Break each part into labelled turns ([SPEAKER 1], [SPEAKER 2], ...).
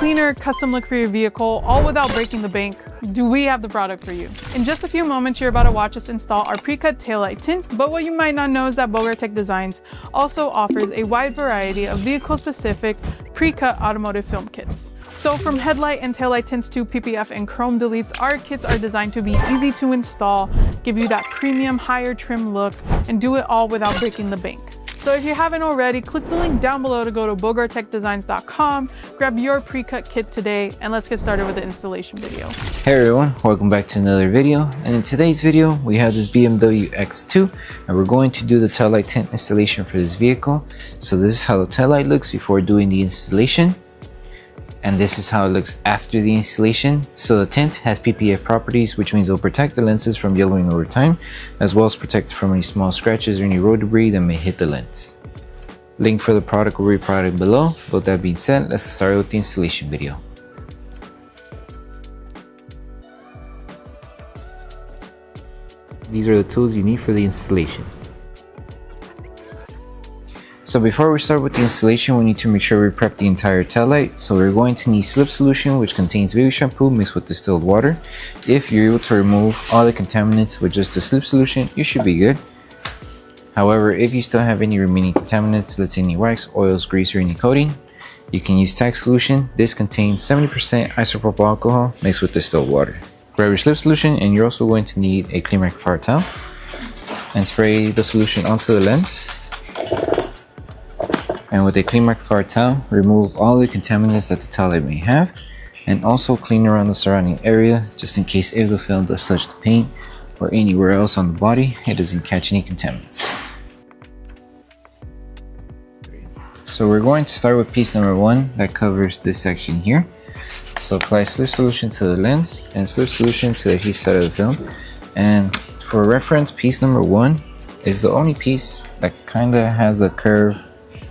[SPEAKER 1] cleaner, custom look for your vehicle, all without breaking the bank, do we have the product for you. In just a few moments, you're about to watch us install our Precut Tail Light Tint, but what you might not know is that Tech Designs also offers a wide variety of vehicle-specific pre-cut automotive film kits. So from headlight and taillight tints to PPF and chrome deletes, our kits are designed to be easy to install, give you that premium, higher trim look, and do it all without breaking the bank. So if you haven't already, click the link down below to go to bogartechdesigns.com, grab your pre-cut kit today, and let's get started with the installation video.
[SPEAKER 2] Hey everyone, welcome back to another video. And in today's video, we have this BMW X2, and we're going to do the tail light tint installation for this vehicle. So this is how the tail light looks before doing the installation. And this is how it looks after the installation. So the tint has PPF properties, which means it'll protect the lenses from yellowing over time, as well as protect from any small scratches or any road debris that may hit the lens. Link for the product will be provided below. With that being said, let's start with the installation video. These are the tools you need for the installation. So before we start with the installation, we need to make sure we prep the entire tail light. So we're going to need slip solution, which contains baby shampoo mixed with distilled water. If you're able to remove all the contaminants with just the slip solution, you should be good. However, if you still have any remaining contaminants, let's say any wax, oils, grease, or any coating, you can use tack solution. This contains 70% isopropyl alcohol mixed with distilled water. Grab your slip solution, and you're also going to need a clean microfiber towel and spray the solution onto the lens. And with a clean microfiber towel, remove all the contaminants that the tail light may have, and also clean around the surrounding area just in case if the film does touch the paint or anywhere else on the body, it doesn't catch any contaminants. So we're going to start with piece number 1 that covers this section here. So apply slip solution to the lens and slip solution to the adhesive side of the film. And for reference, piece number 1 is the only piece that kind of has a curve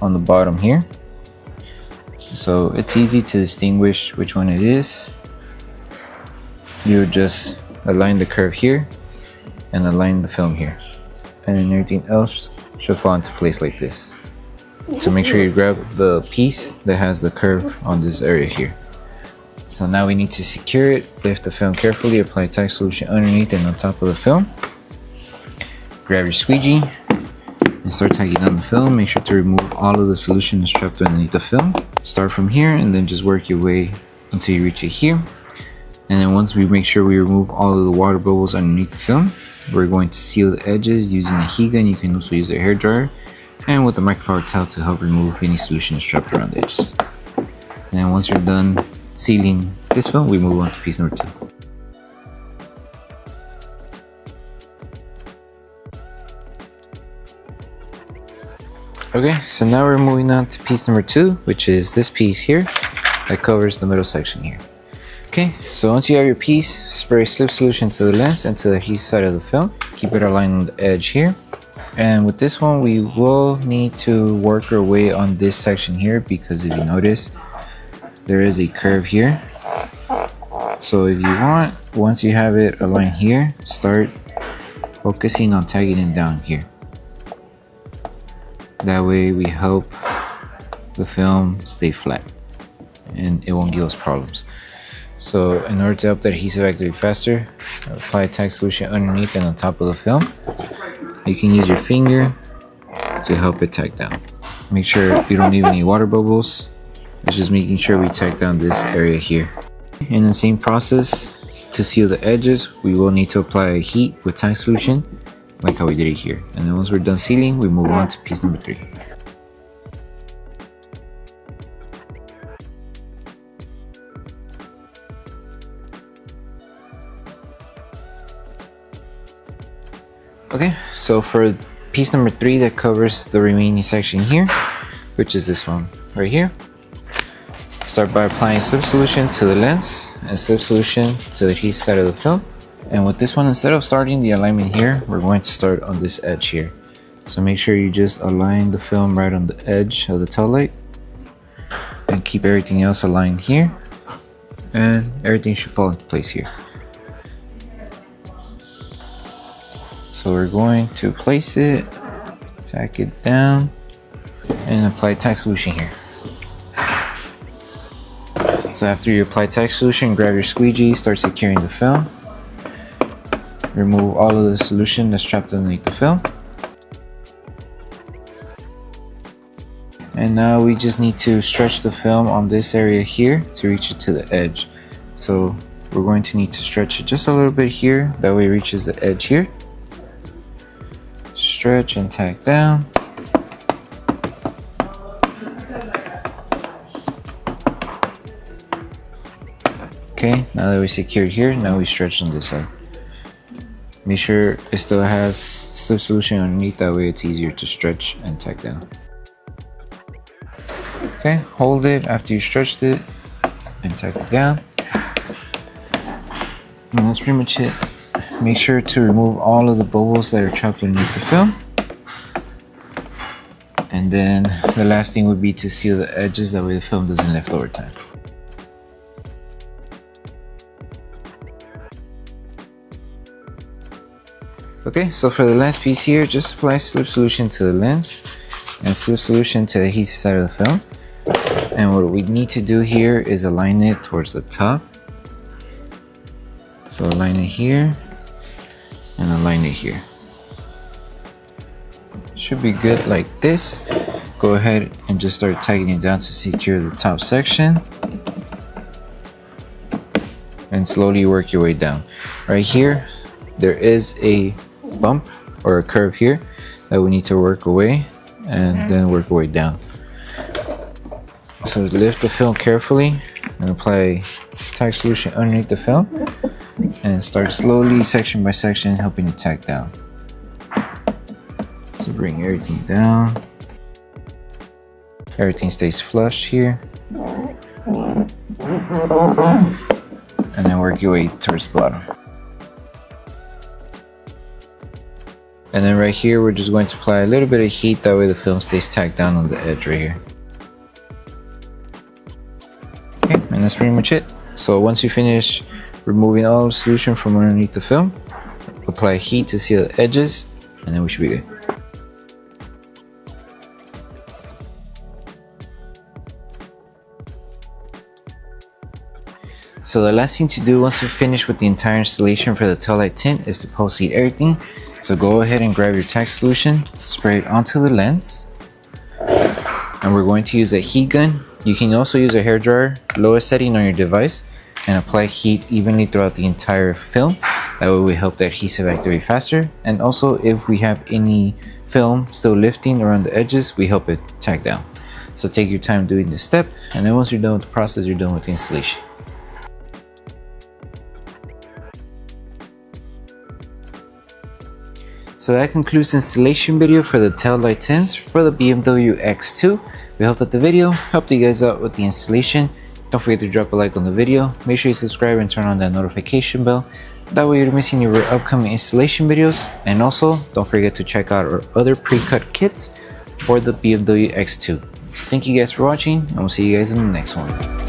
[SPEAKER 2] on the bottom here, so it's easy to distinguish which one it is. You would just align the curve here and align the film here, and then everything else should fall into place like this. So make sure you grab the piece that has the curve on this area here. So now we need to secure it. Lift the film carefully, apply tack solution underneath and on top of the film. Grab your squeegee and start tacking down the film. Make sure to remove all of the solution that's trapped underneath the film. Start from here and then just work your way until you reach it here. And then once we make sure we remove all of the water bubbles underneath the film, we're going to seal the edges using a heat gun. You can also use a hair dryer and with a microfiber towel to help remove any solution that's trapped around the edges. And then once you're done sealing this film, we move on to piece number 2. Okay, so now we're moving on to piece number 2, which is this piece here that covers the middle section here. Okay, so once you have your piece, spray slip solution to the lens and to the adhesive side of the film. Keep it aligned on the edge here. And with this one, we will need to work our way on this section here because if you notice, there is a curve here. So if you want, once you have it aligned here, start focusing on tagging it down here. That way we help the film stay flat and it won't give us problems. So in order to help the adhesive activate faster, apply tack solution underneath and on top of the film. You can use your finger to help it tack down. Make sure you don't leave any water bubbles. It's just making sure we tack down this area here. In the same process, to seal the edges, we will need to apply heat with tack solution, like how we did it here. And then once we're done sealing, we move on to piece number 3. Okay, so for piece number 3 that covers the remaining section here, which is this one right here, start by applying slip solution to the lens and slip solution to the adhesive side of the film. And with this one, instead of starting the alignment here, we're going to start on this edge here. So make sure you just align the film right on the edge of the tail light and keep everything else aligned here, and everything should fall into place here. So we're going to place it, tack it down, and apply tack solution here. So after you apply tack solution, grab your squeegee, start securing the film. Remove all of the solution that's trapped underneath the film. And now we just need to stretch the film on this area here to reach it to the edge. So we're going to need to stretch it just a little bit here, that way it reaches the edge here. Stretch and tack down. Okay, now that we secured here, now we stretch on this side. Make sure it still has slip solution underneath, that way it's easier to stretch and tack down. Okay, hold it after you stretched it and tack it down. And that's pretty much it. Make sure to remove all of the bubbles that are trapped underneath the film. And then the last thing would be to seal the edges, that way the film doesn't lift over time. Okay, so for the last piece here, just apply slip solution to the lens and slip solution to the adhesive side of the film. And what we need to do here is align it towards the top. So align it here and align it here. Should be good like this. Go ahead and just start tagging it down to secure the top section. And slowly work your way down. Right here, there is a bump or a curve here that we need to work away and then work our way down. So lift the film carefully and apply tack solution underneath the film and start slowly, section by section, helping it tack down. So bring everything down. Everything stays flush here. And then work your way towards the bottom. And then right here, we're just going to apply a little bit of heat, that way the film stays tacked down on the edge right here. Okay, and that's pretty much it. So once you finish removing all the solution from underneath the film, apply heat to seal the edges, and then we should be good. So the last thing to do once you finish with the entire installation for the tail light tint is to post heat everything. So go ahead and grab your tack solution, spray it onto the lens, and we're going to use a heat gun. You can also use a hairdryer, lowest setting on your device, and apply heat evenly throughout the entire film. That way we help the adhesive activate faster, and also if we have any film still lifting around the edges, we help it tack down. So take your time doing this step, and then once you're done with the process, you're done with the installation. So that concludes the installation video for the tail light tints for the BMW X2. We hope that the video helped you guys out with the installation. Don't forget to drop a like on the video. Make sure you subscribe and turn on that notification bell. That way you're not missing your upcoming installation videos. And also, don't forget to check out our other pre-cut kits for the BMW X2. Thank you guys for watching, and we'll see you guys in the next one.